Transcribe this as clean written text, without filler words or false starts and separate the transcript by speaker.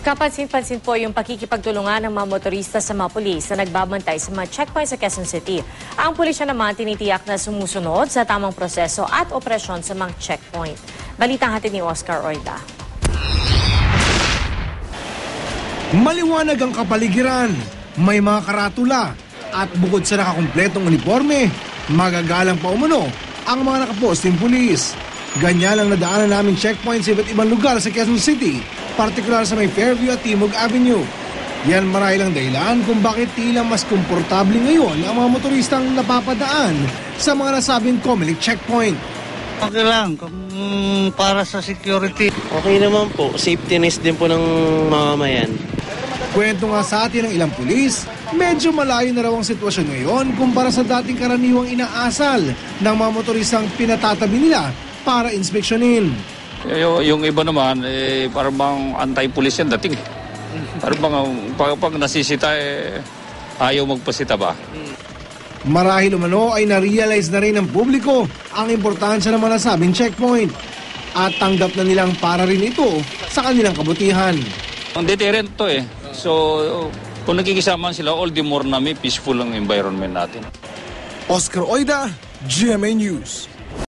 Speaker 1: Kapansin-pansin po yung pakikipagtulungan ng mga motorista sa mga pulis na nagbabantay sa mga checkpoints sa Quezon City. Ang pulisya naman tinitiyak na sumusunod sa tamang proseso at operasyon sa mga checkpoint. Balitang hatid ni Oscar Oida.
Speaker 2: Maliwanag ang kapaligiran, may mga karatula at bukod sa nakakumpletong uniforme, magagalang pa umano ang mga nakaposting pulis. Ganyan ang nadaanan namin checkpoint sa iba't ibang lugar sa Quezon City, partikular sa may Fairview at Timog Avenue. Yan marahil ang dahilan kung bakit tila mas komportable ngayon ang mga motoristang napapadaan sa mga nasabing Comelec checkpoint.
Speaker 3: Okay lang, kung para sa security.
Speaker 4: Okay naman po, safety nest din po ng mamamayan.
Speaker 2: Kwento nga sa atin ng ilang pulis, medyo malayo na raw ang sitwasyon ngayon kumpara sa dating karaniwang inaasal ng mga motoristang pinatatabi nila para inspeksyonin.
Speaker 5: Yung iba naman, parang bang anti-police yan dating. Parang bang pag nasisita, ayaw magpasita ba?
Speaker 2: Marahil umano ay na-realize na rin ng publiko ang importansya ng mga nasabing checkpoint at tanggap na nilang para rin ito sa kanilang kabutihan.
Speaker 5: Ang deterrent to So, kung nagkikisama sila, all the more na may peaceful ang environment natin.
Speaker 2: Oscar Oida, GMA News.